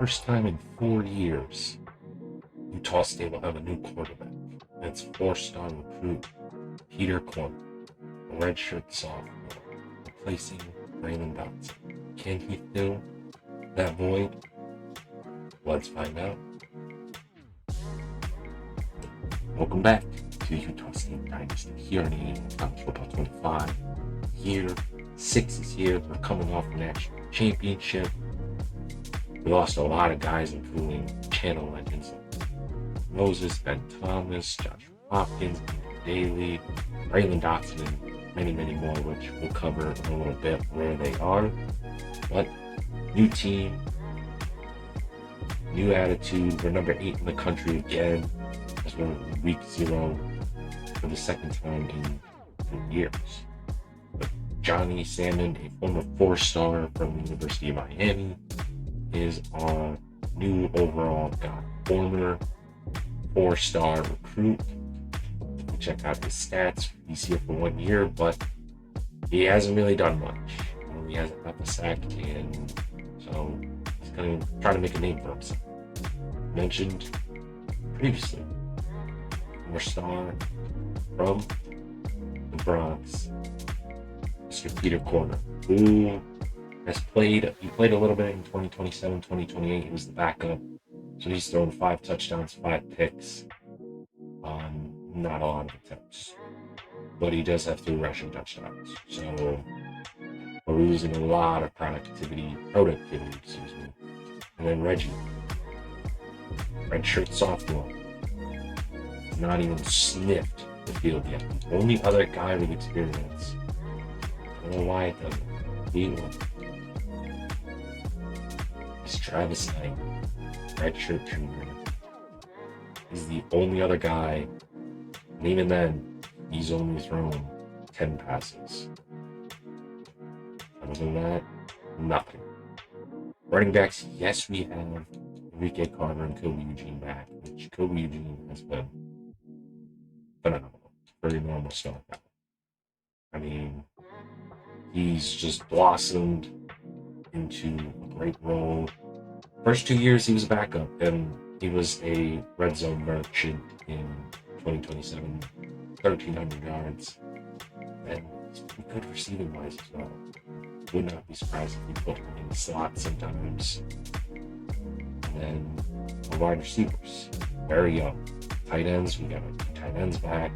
First time in 4 years, Utah State will have a new quarterback. And it's four-star recruit Peter Corner, a redshirt sophomore, replacing Braylon Dotson. Can he fill that void? Let's find out. Welcome back to Utah State Dynasty here in College Football 25. Year 6 is here. We're coming off a national championship. We lost a lot of guys, including channel legends like Moses, Ben Thomas, Josh Hopkins, Daly, Braylon Dotson, and many, many more, which we'll cover in a little bit where they are. But new team, new attitude. We're number 8 in the country again, as we're in week 0 for the second time in years. But Johnny Salmon, a former 4-star from the University of Miami, is our new overall guy, former 4-star recruit. Check out his stats. He's here for 1 year, but he hasn't really done much. He hasn't got the sack, and so he's going to try to make a name for himself. Mentioned previously, former star from the Bronx, Mr. Peter Corner, who he played a little bit in 2027, 2028. He was the backup. So he's thrown 5 touchdowns, 5 picks on not a lot of attempts. But he does have 3 rushing touchdowns. So we're losing a lot of productivity, excuse me. And then Reggie, redshirt sophomore, not even sniffed the field yet. The only other guy with experience. I don't know why it doesn't. He will. Travis Knight, redshirt junior. He's the only other guy, and even then, he's only thrown 10 passes. Other than that, nothing. Running backs, yes, we have Enrique Carter and Kobe Eugene back, which Kobe Eugene has been phenomenal. Very normal stuff now. I mean, he's just blossomed into a great role. First 2 years he was a backup, and he was a red zone merchant in 2027, 1,300 yards, and he's pretty good receiving wise as well. Would not be surprised if we put him in the slot sometimes. And then our wide receivers, very young. Tight ends, we got 2 tight ends back.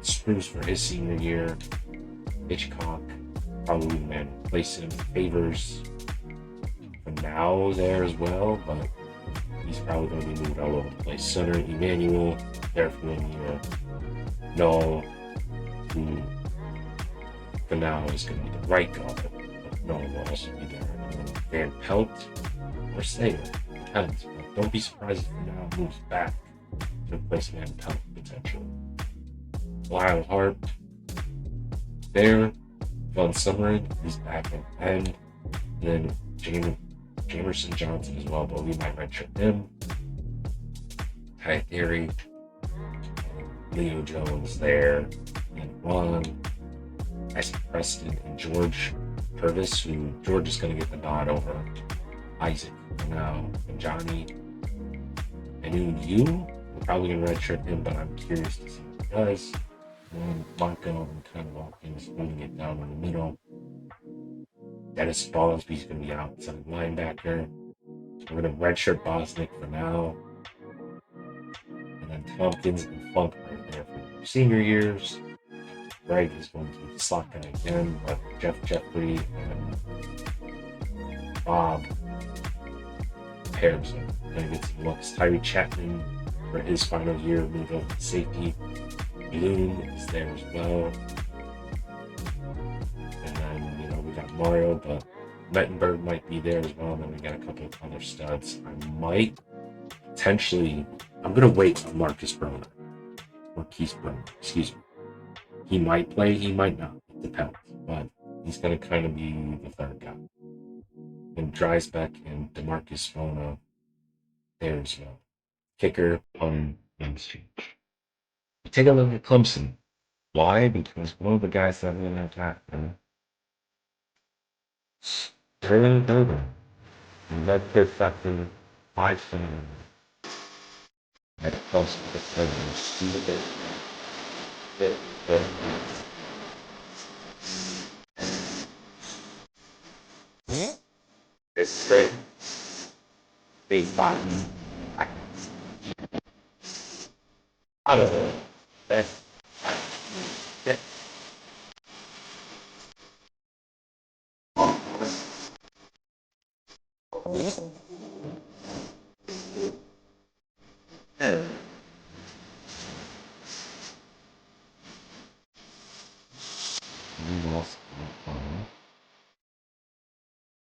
Spruce for his senior year. Hitchcock, probably the man to replace him. Favors for now there as well, but he's probably going to be moved all over the place. Center, Emmanuel, there for 1 year. Noel, who for now is going to be the right guard, but Noel will also be there. And then Van Pelt or Sayer, depends. But don't be surprised if for now moves back to replace Van Pelt potentially. Lyle Hart, there. Von Summerin, he's back at end. And then Jamerson Johnson as well, but we might redshirt him. Ty Theory, Leo Jones there, and Ron, Isaac Preston, and George Purvis, who George is going to get the nod over Isaac for now. And Johnny, I knew we're probably going to redshirt him, but I'm curious to see what he does. And Marco and kind of Watkins moving it down in the middle. Dennis Ballsby's going to be outside linebacker. We're going to redshirt Bosnick for now. And then Tompkins and Funk right there for their senior years. Wright is going to be the slot guy again, but Jeff Jeffrey and Bob Pears are going to get some looks. Tyree Chapman for his final year moved up to safety. Bloom is there as well. And then, we got Mario, but Mettenberg might be there as well. And then we got a couple of other studs. I'm going to wait on Marcus Broner. Or Keith Broner, excuse me. He might play, he might not. It depends. But he's going to kind of be the third guy. And Dreisbeck and DeMarcus Mona there as well. Kicker, pun, names change. Take a look at Clemson. Why? Because one of the guys that are in that attack, Taylor Durden. And that kid fucking Python that comes with the president. See what it's great. Big button. I don't know. That's that.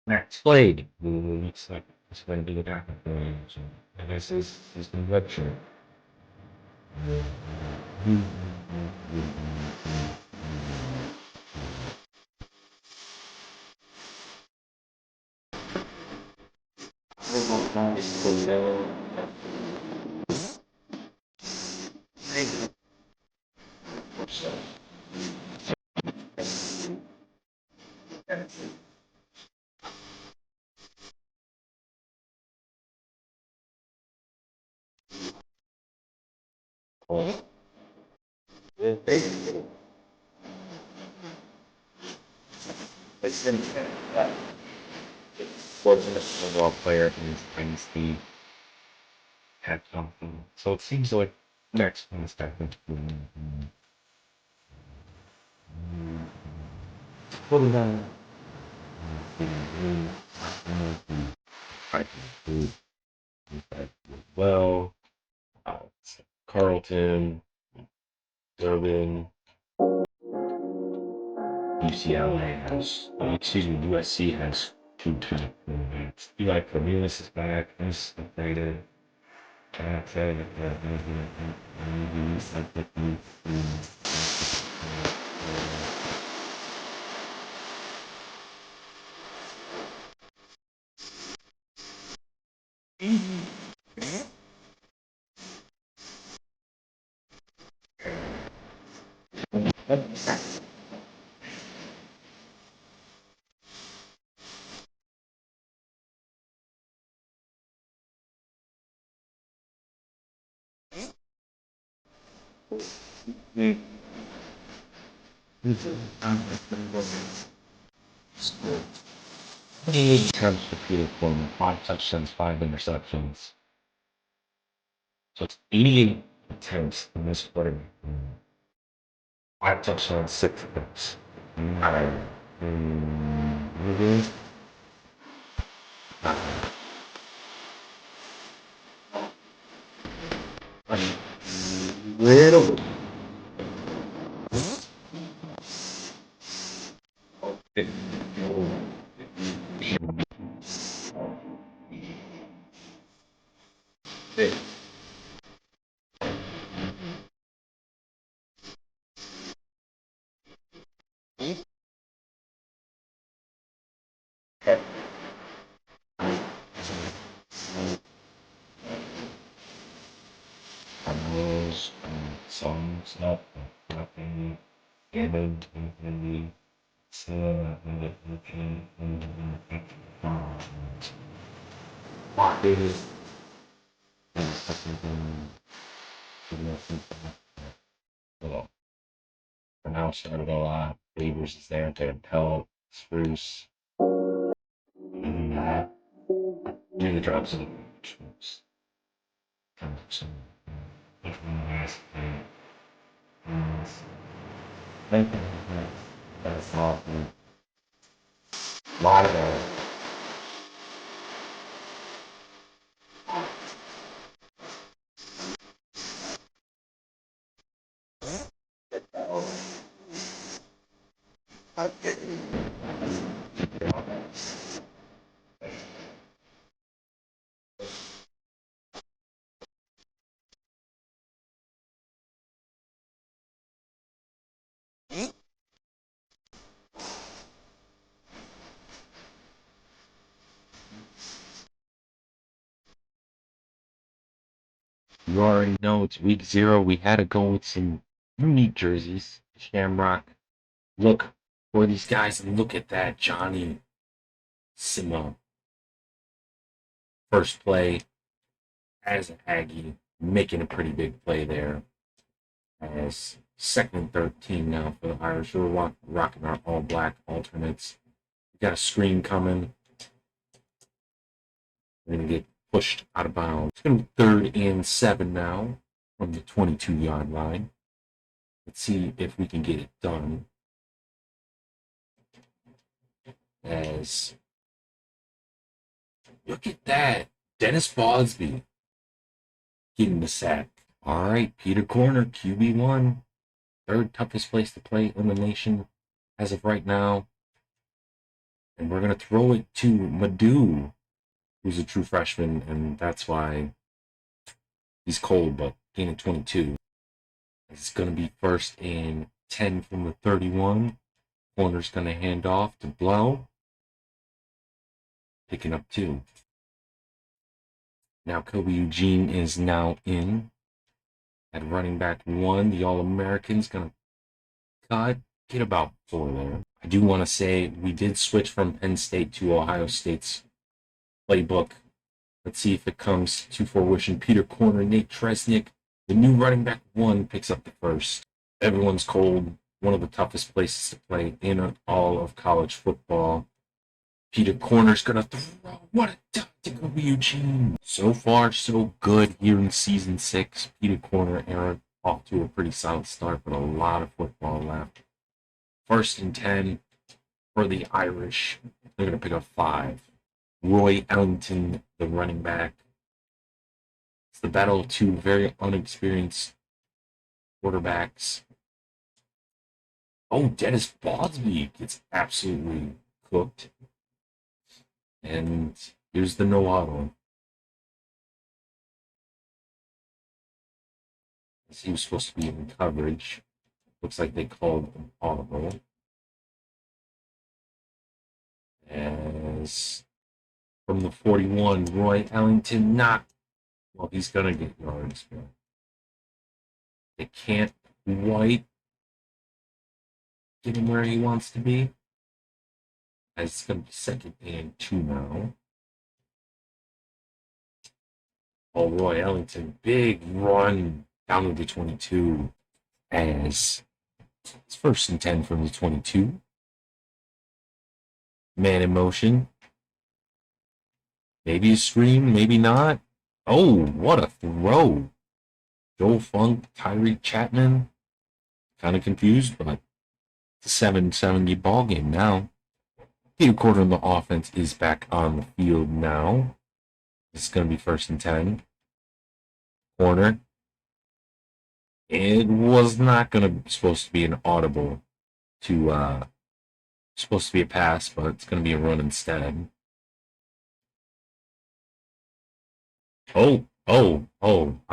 Next played. Looks like it's going to be the back of the range. And this is the lecture. Fortunate football player in Dynasty had something. So it seems like next one is back into I can well, Carlton, Durbin, UCLA has, excuse me, USC has two teams. Eli Cornelius is back. He's upgraded. He comes to Peter Corner, 5 touchdowns, 5 interceptions. So it's 88 attempts in this quarter. 5 touchdowns, 6 picks. Little bit. Rules, songs, nothing, gathered, and so, well, for now, started a lot. Beavers is there to help. Spruce. Do the drops of the troops. That's awesome. A lot of that. You already know it's week 0. We had to go with some unique jerseys. Shamrock. Look for these guys and look at that. Johnny Simone. First play. as an Aggie, making a pretty big play there. As second and 13 now for the Irish. We're rocking our all black alternates. We got a screen coming. We're going to get pushed out of bounds. It's going to be 3rd and 7 now from the 22-yard line. Let's see if we can get it done. As look at that. Dennis Bosby getting the sack. All right, Peter Corner, QB1. 3rd toughest place to play in the nation as of right now. And we're going to throw it to Madhu, who's a true freshman, and that's why he's cold, but gaining 22. It's going to be 1st and 10 from the 31. Corner's going to hand off to Blow. Picking up 2. Now Kobe Eugene is now in. At running back 1, the All-American's going to get about 4 there. I do want to say we did switch from Penn State to Ohio State's playbook. Let's see if it comes to fruition. Peter Corner, Nate Tresnick, the new running back 1, picks up the 1st. Everyone's cold. One of the toughest places to play in all of college football. Peter Corner's going to throw. What a touch to Kobe Eugene. So far, so good here in Season 6. Peter Corner era off to a pretty solid start, but a lot of football left. 1st and 10 for the Irish. They're going to pick up 5. Roy Ellington, the running back. It's the battle of 2 very unexperienced quarterbacks. Oh, Dennis Bosby gets absolutely cooked. And here's the no auto. He was supposed to be in coverage. Looks like they called an audible. As from the 41, Roy Ellington well, he's going to get yards, but they can't quite get him where he wants to be. As it's going to be 2nd and 2 now. Oh, Roy Ellington, big run down to the 22. As it's 1st and 10 from the 22. Man in motion. Maybe a screen, maybe not. Oh, what a throw. Joe Funk, Tyree Chapman. Kind of confused, but it's a 7-70 ball game now. Peter Corner on the offense is back on the field now. This is going to be 1st and 10. Corner. It was not supposed to be an audible supposed to be a pass, but it's going to be a run instead. Oh, I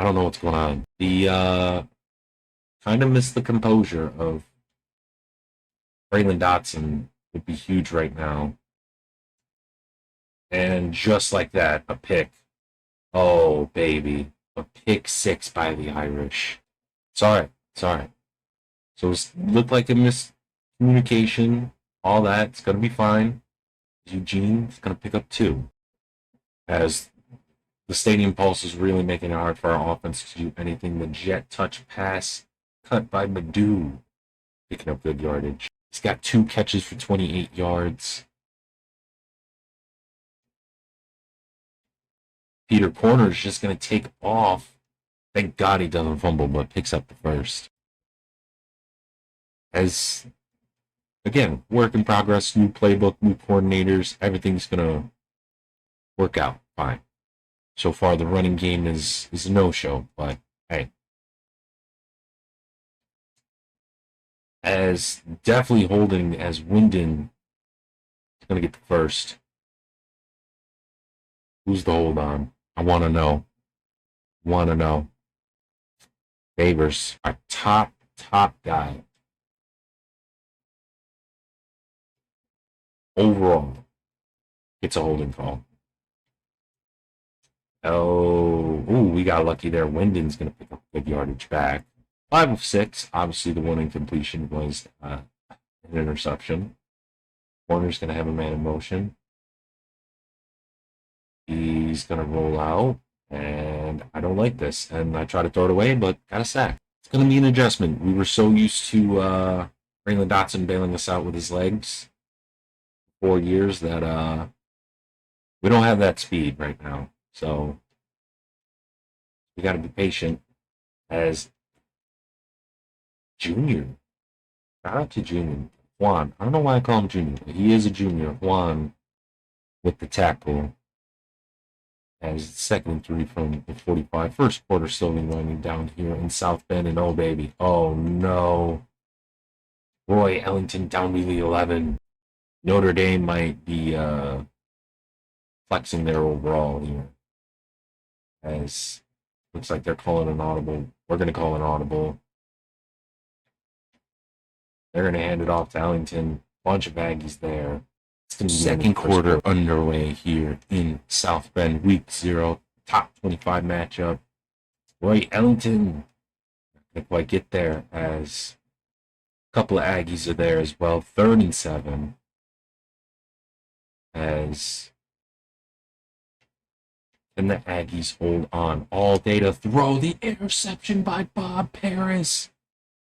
don't know what's going on. The kind of missed the composure of Braylon Dotson. Would be huge right now. And just like that, a pick. Oh, baby. A pick 6 by the Irish. It's all right. So it looked like a miscommunication. All that. It's going to be fine. Eugene's going to pick up 2. As the Stadium Pulse is really making it hard for our offense to do anything. The jet touch pass cut by Madhu. Picking up good yardage. He's got 2 catches for 28 yards. Peter Corner is just going to take off. Thank God he doesn't fumble, but picks up the 1st. As, again, work in progress, new playbook, new coordinators. Everything's going to work out fine. So far, the running game is a no-show, but hey. As definitely holding as Wyndon is going to get the 1st. Who's the hold on? I want to know. Favors, our top guy. Overall, gets a holding call. We got lucky there. Wyndon's going to pick up good yardage back. 5 of 6. Obviously, the one incompletion was an interception. Corner's going to have a man in motion. He's going to roll out. And I don't like this. And I try to throw it away, but got a sack. It's going to be an adjustment. We were so used to Braylon Dotson bailing us out with his legs 4 years that we don't have that speed right now. So we got to be patient as Junior. Shout out to Junior. Juan. I don't know why I call him Junior, but he is a junior. Juan with the tackle as second and 3 from the 45. First quarter slowly winding down here in South Bend. And oh, baby. Oh, no. Roy Ellington down to the 11. Notre Dame might be flexing their overall here. As looks like they're calling an audible. We're going to call an audible. They're going to hand it off to Ellington. Bunch of Aggies there. Second quarter underway here in South Bend, week 0, top 25 matchup. Roy Ellington not going to quite get there as a couple of Aggies are there as well. 3rd and 7 as and the Aggies hold on all day to throw the interception by Bob Paris.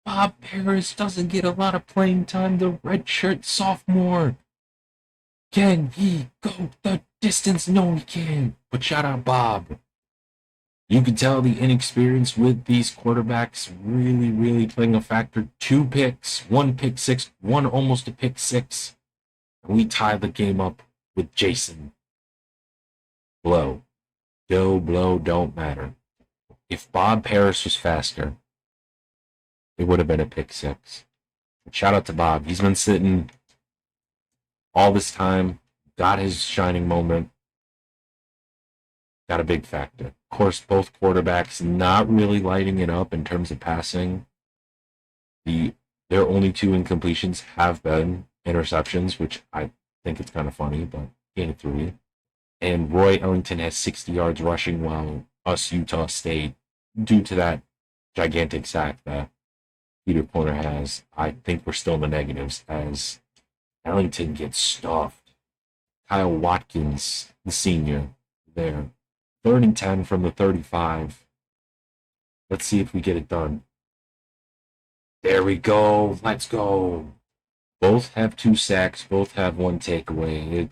Bob Paris doesn't get a lot of playing time, the redshirt sophomore. Can he go the distance? No, he can't. But shout out Bob. You can tell the inexperience with these quarterbacks really, really playing a factor. 2 picks, 1 pick 6, 1 almost a pick 6. And we tie the game up with Jason. Blow. Go, blow, don't matter. If Bob Paris was faster, it would have been a pick 6. But shout out to Bob. He's been sitting all this time, got his shining moment, got a big factor. Of course, both quarterbacks not really lighting it up in terms of passing. Their only 2 incompletions have been interceptions, which I think it's kind of funny, but gain of 3. And Roy Ellington has 60 yards rushing, while us Utah State, due to that gigantic sack that Peter Corner has, I think we're still in the negatives as Ellington gets stuffed. Kyle Watkins, the senior, there. 3rd and 10 from the 35. Let's see if we get it done. There we go. Let's go. Both have 2 sacks. Both have 1 takeaway.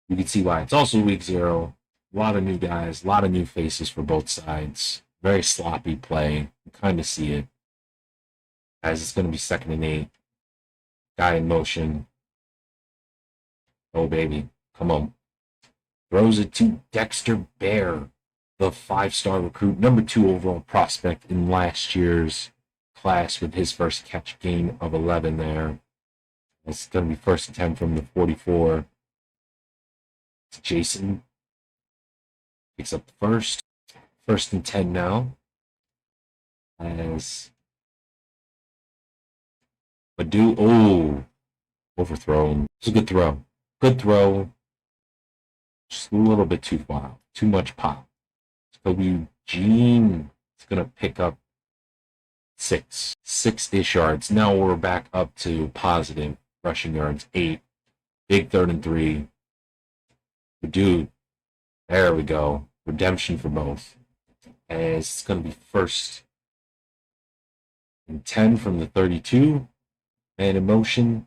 You can see why. It's also week 0. A lot of new guys, a lot of new faces for both sides. Very sloppy play. You kind of see it. As it's going to be 2nd and 8. Guy in motion. Oh, baby. Come on. Throws it to Dexter Bear, the 5-star recruit, number 2 overall prospect in last year's class with his first catch gain of 11 there. It's going to be 1st and 10 from the 44. Jason picks up the first. 1st and 10 now. As Badu, overthrown. It's a good throw. Good throw. Just a little bit too wild. Too much pop. So Eugene is going to pick up 6-ish yards. Now we're back up to positive rushing yards. 8. Big 3rd and 3. Dude, there we go. Redemption for both. As it's going to be 1st and 10 from the 32. And in motion,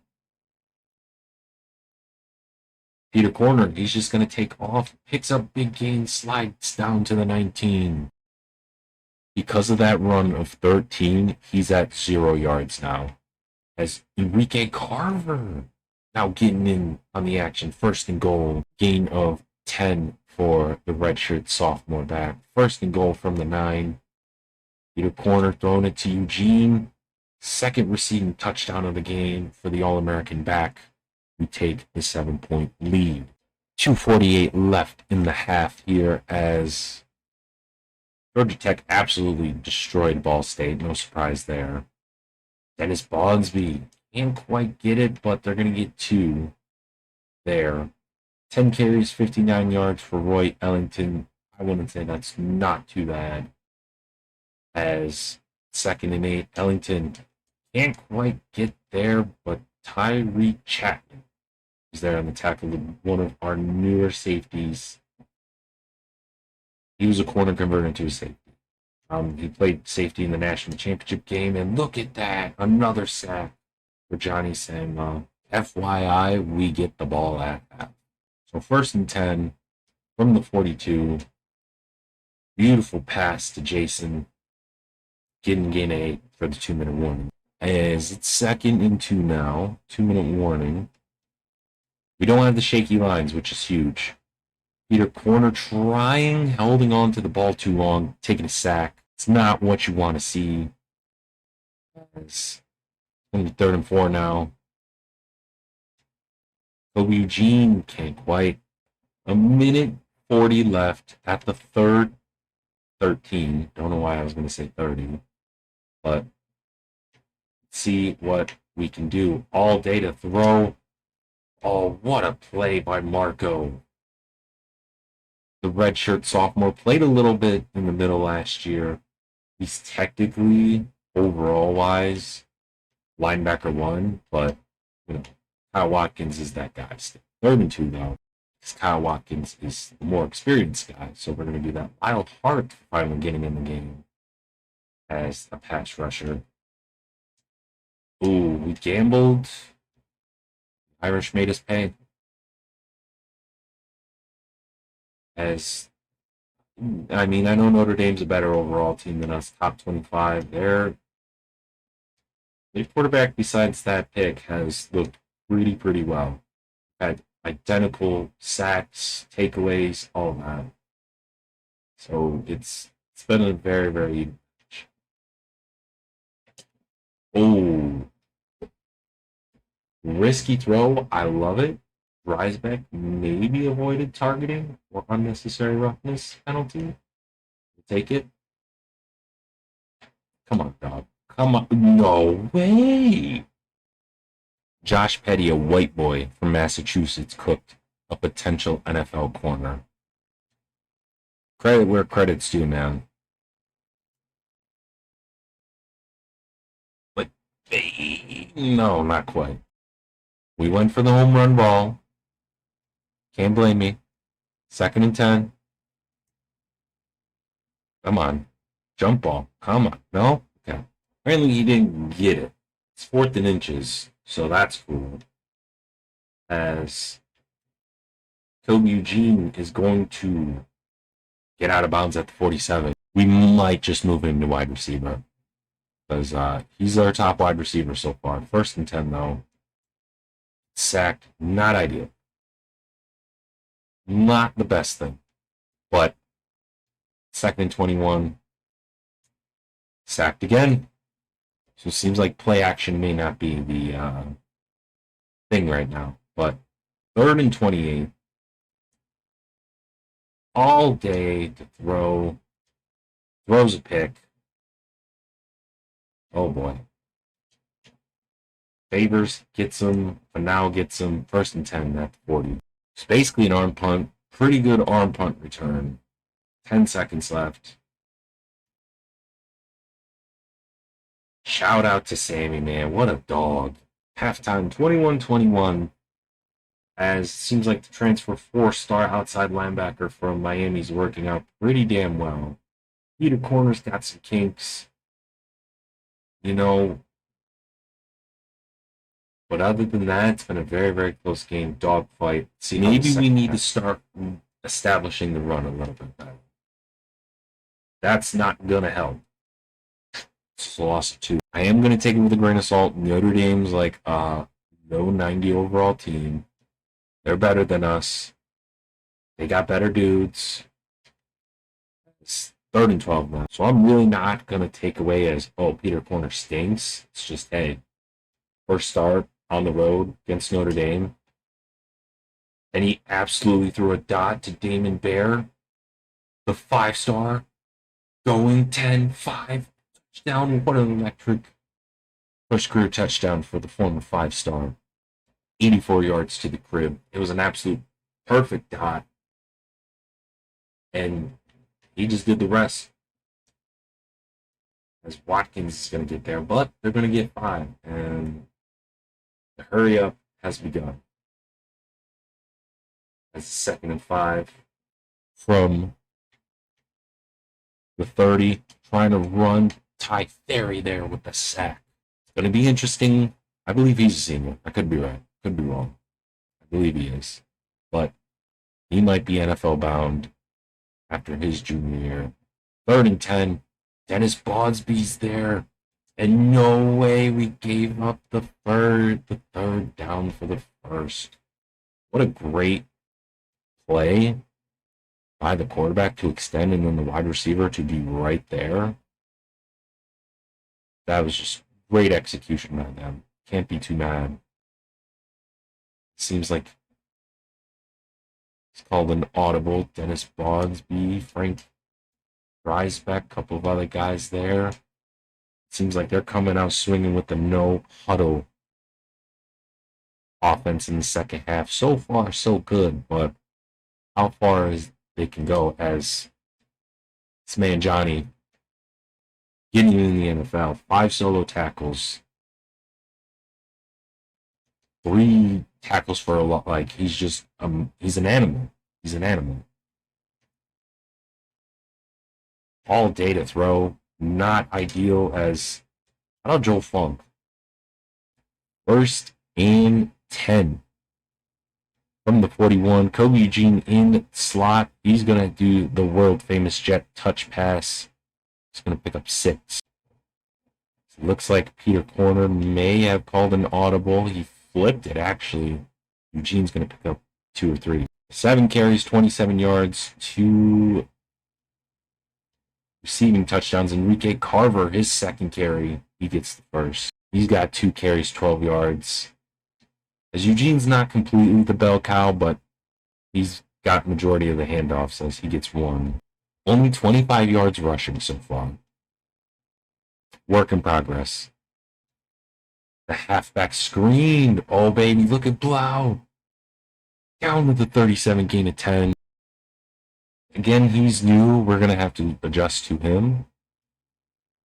Peter Corner, he's just going to take off, picks up big gain, slides down to the 19. Because of that run of 13, he's at 0 yards now. As Enrique Carver now getting in on the action. 1st and goal, gain of 10 for the redshirt sophomore back. 1st and goal from the 9. Peter Corner throwing it to Eugene. 2nd receiving touchdown of the game for the All-American back. We take the 7-point lead. 2:48 left in the half here as Georgia Tech absolutely destroyed Ball State. No surprise there. Dennis Bonsby can't quite get it, but they're going to get 2 there. 10 carries, 59 yards for Roy Ellington. I wouldn't say that's not too bad. As 2nd and 8, Ellington can't quite get there, but Tyree Chapman is there on the tackle with one of our newer safeties. He was a corner converted into a safety. He played safety in the national championship game, and look at that, another sack for Johnny Sam. FYI, we get the ball at half. So 1st and 10 from the 42. Beautiful pass to Jason. Gain 8 for the 2-minute warning. As it's 2nd and 2 now, 2-minute warning. We don't have the shaky lines, which is huge. Peter Corner holding on to the ball too long, taking a sack. It's not what you want to see. It's going to be 3rd and 4 now. Kobe Eugene can't quite. 1:40 left at the 13. Don't know why I was going to say 30. But see what we can do. All day to throw. Oh, what a play by Marco. The redshirt sophomore played a little bit in the middle last year. He's technically, overall wise, linebacker 1, but Kyle Watkins is that guy still. 3rd and 2 though, because Kyle Watkins is the more experienced guy. So we're going to do that. Wild Heart finally getting in the game as a pass rusher. Ooh, we gambled. Irish made us pay. I know Notre Dame's a better overall team than us, top 25. Their quarterback, besides that pick, has looked pretty well. Had identical sacks, takeaways, all that. So it's been a very match. Oh, risky throw. I love it. Reisbeck maybe avoided targeting or unnecessary roughness penalty. We'll take it. Come on, dog. Come on. No way. Josh Petty, a white boy from Massachusetts, cooked a potential NFL corner. Credit where credit's due, man. But no, not quite. We went for the home run ball. Can't blame me. 2nd and 10. Come on. Jump ball. Come on. No? Okay. Apparently he didn't get it. It's 4th and inches, so that's cool. As Kobe Eugene is going to get out of bounds at the 47. We might just move him to wide receiver. Because he's our top wide receiver so far. 1st and 10, though. Sacked. Not ideal. Not the best thing. But 2nd and 21. Sacked again. So it seems like play action may not be the thing right now. But 3rd and 28. All day to throw. Throws a pick. Oh boy. Favors gets him. Fanal gets him. 1st and 10 at the 40. It's basically an arm punt. Pretty good arm punt return. 10 seconds left. Shout out to Sammy, man. What a dog. Halftime 21-21. As seems like the transfer 4-star outside linebacker from Miami's working out pretty damn well. Peter Corner's got some kinks. But other than that, it's been a very close game. Dogfight. See, maybe we need to start establishing the run a little bit better. That's not going to help. It's a loss of 2. I am going to take it with a grain of salt. Notre Dame's like no 90 overall team. They're better than us. They got better dudes. It's 3rd and 12 now. So I'm really not going to take away as, Peter Corner stinks. It's just, hey, first start on the road against Notre Dame. And he absolutely threw a dot to Damon Bear, the 5-star, going 10-5 touchdown. What an electric first career touchdown for the former 5-star. 84 yards to the crib. It was an absolute perfect dot. And he just did the rest. As Watkins is going to get there, but they're going to get 5. And the hurry up has begun. As 2nd and 5 from the 30, trying to run Ty Theory there with the sack. It's going to be interesting. I believe he's a senior. I could be right. Could be wrong. I believe he is. But he might be NFL bound after his junior year. 3rd and 10. Dennis Bonsby's there. And no way we gave up the third down for the first. What a great play by the quarterback to extend and then the wide receiver to be right there. That was just great execution by them. Can't be too mad. Seems like it's called an audible. Dennis Bonsby, Frank Dreisbeck, a couple of other guys there. Seems like they're coming out swinging with the no huddle offense in the second half. So far, so good, but how far as they can go as this man Johnny getting in the NFL. 5 solo tackles, 3 tackles for a lot. Like he's just he's an animal. He's an animal. All day to throw. Not ideal as how about Joe Funk? 1st and 10 from the 41. Kobe Eugene in slot. He's going to do the world famous jet touch pass. He's going to pick up 6. It looks like Peter Corner may have called an audible. He flipped it, actually. Eugene's going to pick up 2 or 3. 7 carries, 27 yards, 2 receiving touchdowns. Enrique Carver, his 2nd carry, he gets the first. He's got 2 carries, 12 yards. As Eugene's not completely the bell cow, but he's got majority of the handoffs as he gets 1. Only 25 yards rushing so far. Work in progress. The halfback screened. Oh, baby, look at Blau. Down to the 37, gain of 10. Again, he's new. We're going to have to adjust to him.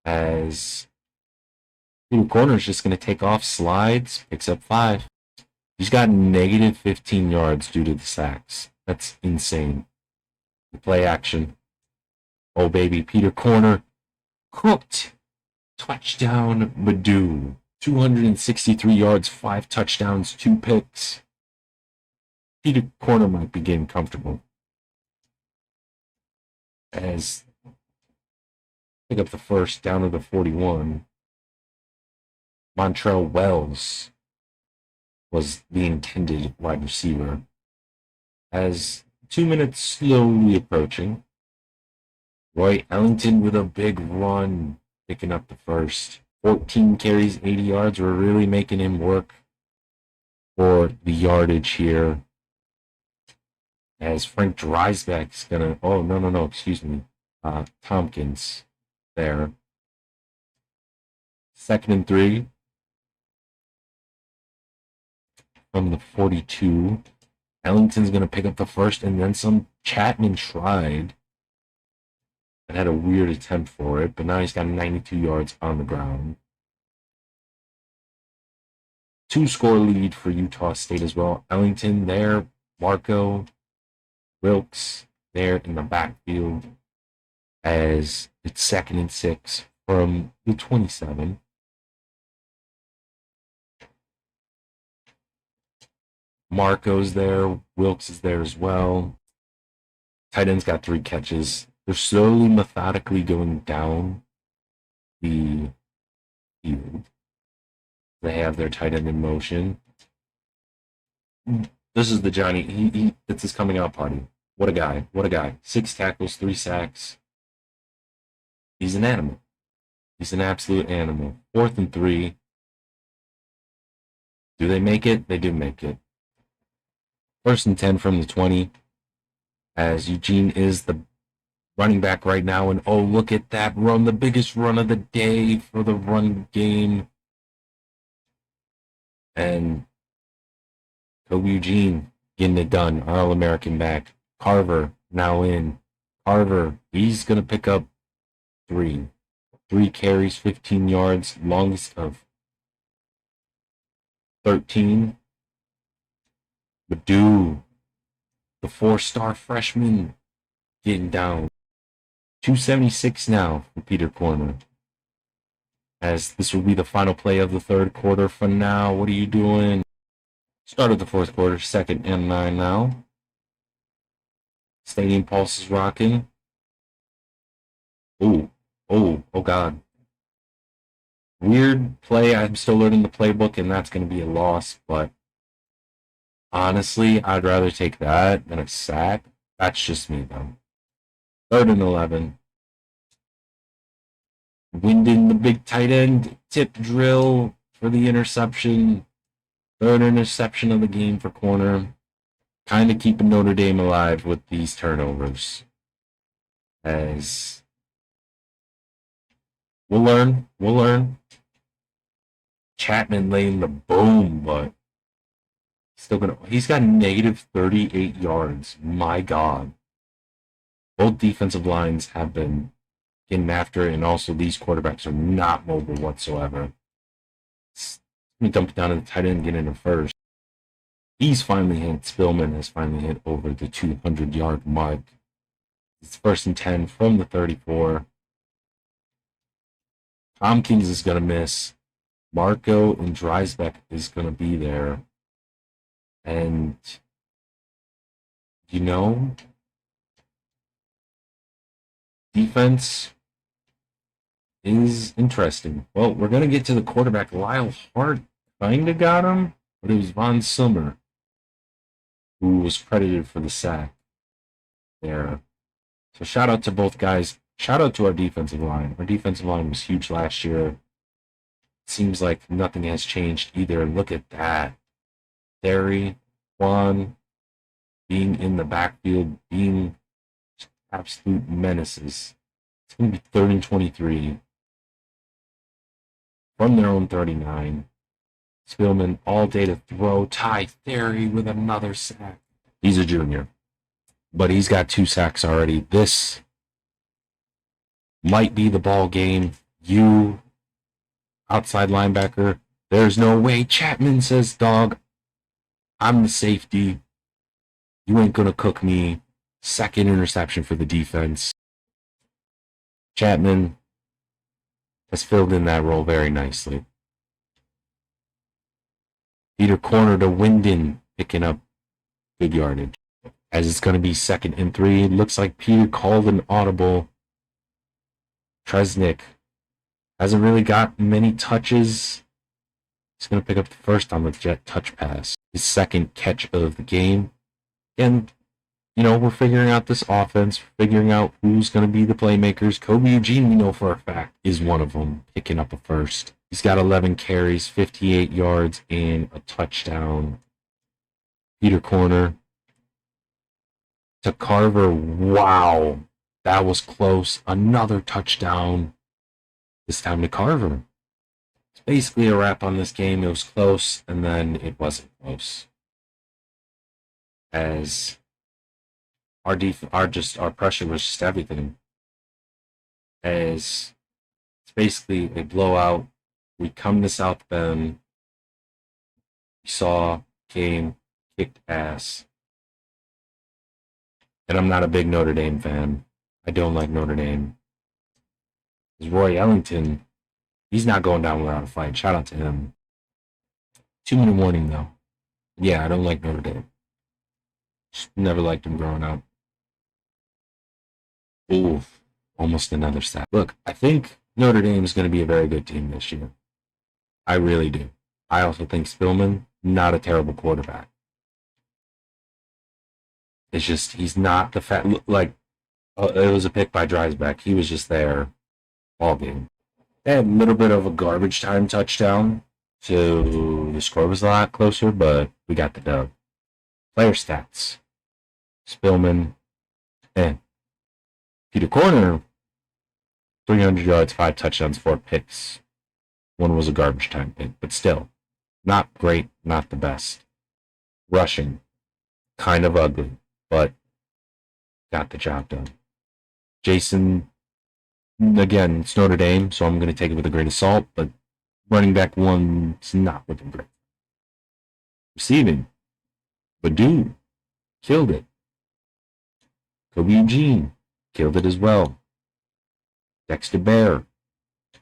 As Peter Corner is just going to take off, slides, picks up 5. He's got negative 15 yards due to the sacks. That's insane. The play action. Oh, baby, Peter Corner. Cooked. Touchdown, Badu. 263 yards, 5 touchdowns, 2 picks. Peter Corner might be getting comfortable. As pick up the first down to the 41. Montrell Wells was the intended wide receiver. As 2 minutes slowly approaching. Roy Ellington with a big run, picking up the first. 14 carries, 80 yards. We're really making him work for the yardage here. As Frank Dreisbeck's gonna, oh, no, excuse me. Tompkins there. 2nd and 3. From the 42. Ellington's gonna pick up the first and then some. Chapman tried. And had a weird attempt for it, but now he's got 92 yards on the ground. 2-score lead for Utah State as well. Ellington there, Marco, Wilkes there in the backfield as it's 2nd and 6 from the 27. Marco's there, Wilkes is there as well. Tight end's got 3 catches. They're slowly, methodically going down the field. They have their tight end in motion. This is the Johnny. It's his coming out party. What a guy. What a guy. 6 tackles, 3 sacks. He's an animal. He's an absolute animal. 4th and 3. Do they make it? They do make it. 1st and 10 from the 20. As Eugene is the running back right now, and oh, look at that run, the biggest run of the day for the run game. And Kobe Eugene getting it done, our All-American back. Carver now in. Carver, he's going to pick up 3. 3 carries, 15 yards, longest of 13. Badu, the 4-star freshman, getting down. 276 now for Peter Corner. As this will be the final play of the third quarter for now. What are you doing? Start of the fourth quarter, 2nd and 9 now. Stadium pulse is rocking. Oh God. Weird play. I'm still learning the playbook, and that's going to be a loss, but honestly, I'd rather take that than a sack. That's just me, though. 3rd and 11. Winding the big tight end tip drill for the interception. 3rd interception of the game for Corner. Kind of keeping Notre Dame alive with these turnovers. As we'll learn. Chapman laying the boom, but he's got negative 38 yards. My God. Both defensive lines have been getting after it, and also these quarterbacks are not mobile whatsoever. Let me dump it down to the tight end and get into first. He's finally hit. Spillman has finally hit over the 200-yard mark. It's 1st and 10 from the 34. Tompkins is going to miss. Marco and Dreisbeck is going to be there. And, defense is interesting. Well, we're going to get to the quarterback. Lyle Hart kind of got him, but it was Von Summer who was credited for the sack there. So shout out to both guys. Shout out to our defensive line. Our defensive line was huge last year. Seems like nothing has changed either. Look at that. Terry, Juan, being in the backfield, being absolute menaces. It's going to be 3rd and 23 from their own 39. Spillman all day to throw. Ty Theory with another sack. He's a junior, but he's got 2 sacks already. This might be the ball game. You, outside linebacker, there's no way. Chapman says, dog, I'm the safety. You ain't going to cook me. 2nd interception for the defense. Chapman has filled in that role very nicely. Peter Corner to Winden, picking up good yardage. As it's going to be 2nd and 3. It looks like Peter called an audible. Tresnick hasn't really got many touches. He's going to pick up the 1st on the jet touch pass. His 2nd catch of the game. And, we're figuring out this offense, figuring out who's going to be the playmakers. Kobe Eugene, we know for a fact, is one of them, picking up a 1st. He's got 11 carries, 58 yards, and a touchdown. Peter Corner to Carver. Wow. That was close. Another touchdown. This time to Carver. It's basically a wrap on this game. It was close, and then it wasn't close. As our pressure was just everything. As it's basically a blowout. We come to South Bend. We saw, came, kicked ass. And I'm not a big Notre Dame fan. I don't like Notre Dame. Roy Ellington, he's not going down without a fight. Shout out to him. 2-minute warning, though. Yeah, I don't like Notre Dame. Just never liked him growing up. Oof. Almost another sack. Look, I think Notre Dame is going to be a very good team this year. I really do. I also think Spillman, not a terrible quarterback. It's just, he's not the it was a pick by Dreisbeck. He was just there all game. They had a little bit of a garbage time touchdown, so the score was a lot closer, but we got the dub. Player stats. Spillman and Peter Corner, 300 yards, 5 touchdowns, 4 picks. One was a garbage time pick, but still, not great, not the best. Rushing, kind of ugly, but got the job done. Jason, again, it's Notre Dame, so I'm going to take it with a grain of salt, but running back 1's not looking great. Receiving, Badu, killed it. Kobe Eugene, killed it as well. Dexter Bear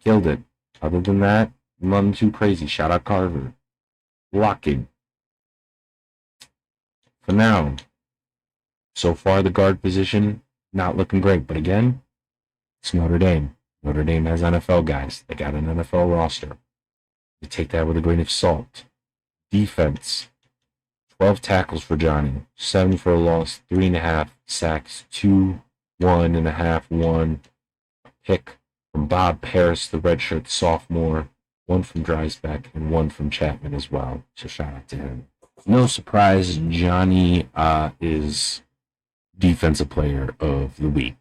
killed it. Other than that, nothing too crazy. Shout out Carver. Blocking. For now, so far the guard position not looking great, but again, it's Notre Dame. Notre Dame has NFL guys. They got an NFL roster. You take that with a grain of salt. Defense. 12 tackles for Johnny, 7 for a loss, 3.5 sacks, 2, 1.5, 1 pick from Bob Paris, the redshirt sophomore, 1 from Dreisbeck, and 1 from Chapman as well. So shout out to him. No surprise, Johnny is Defensive Player of the Week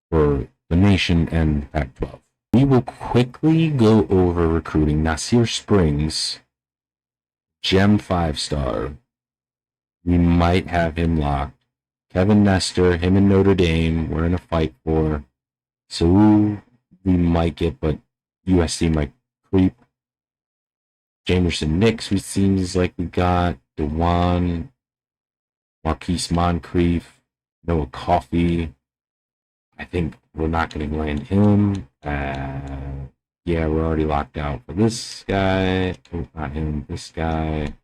for the nation and Pac-12. We will quickly go over recruiting. Nasir Springs, Gem 5-star. We might have him locked. Kevin Nestor, him and Notre Dame, we're in a fight for. So we might get, but USC might creep. Jamerson Nix, it seems like we got. DeJuan, Marquise Moncrief, Noah Coffey. I think we're not going to land him. Yeah, we're already locked out for this guy. Oh, not him, this guy.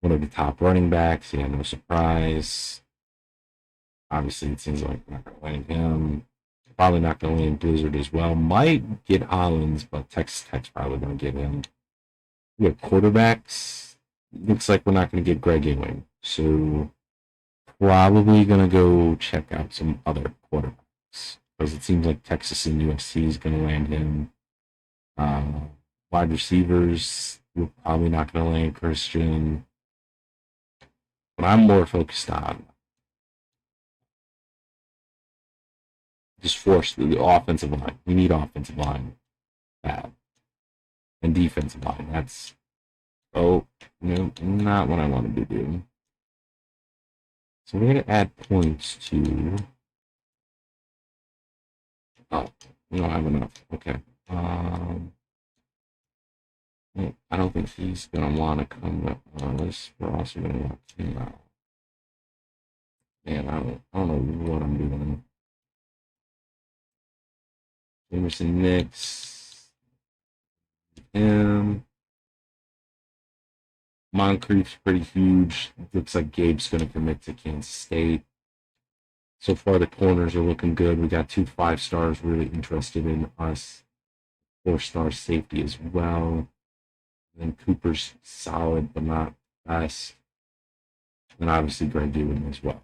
One of the top running backs. Yeah, no surprise. Obviously, it seems like we're not going to land him. Probably not going to land Blizzard as well. Might get Hollins, but Texas Tech's probably going to get him. We have quarterbacks. Looks like we're not going to get Greg Ewing. So, probably going to go check out some other quarterbacks. Because it seems like Texas and USC is going to land him. Wide receivers, we're probably not going to land Christian. But I'm more focused on just force the offensive line. We need offensive line bad. And defensive line. That's not what I wanted to do. So we're gonna add points to we don't have enough. Okay. I don't think he's gonna want to come on this. We're also gonna want him out. Man, I don't know what I'm doing. Jamerson Nix. Moncrief's pretty huge. Looks like Gabe's going to commit to Kansas State. So far, the corners are looking good. We got 2 5-stars really interested in us. 4-star safety as well. And then Cooper's solid, but not best. And obviously Greg Ewing as well.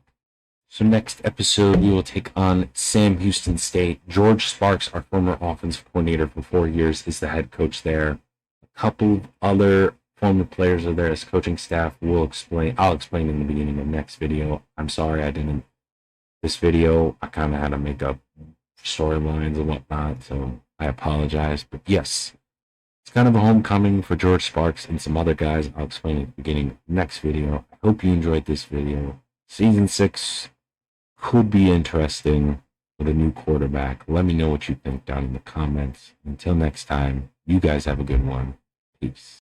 So next episode, we will take on Sam Houston State. George Sparks, our former offensive coordinator for 4 years, is the head coach there. A couple of other former players are there as coaching staff. I'll explain in the beginning of next video. I'm sorry I didn't. This video, I kind of had to make up storylines and whatnot, so I apologize. But yes, it's kind of a homecoming for George Sparks and some other guys. I'll explain at the beginning of next video. I hope you enjoyed this video. Season 6 could be interesting with a new quarterback. Let me know what you think down in the comments. Until next time, you guys have a good one. Peace.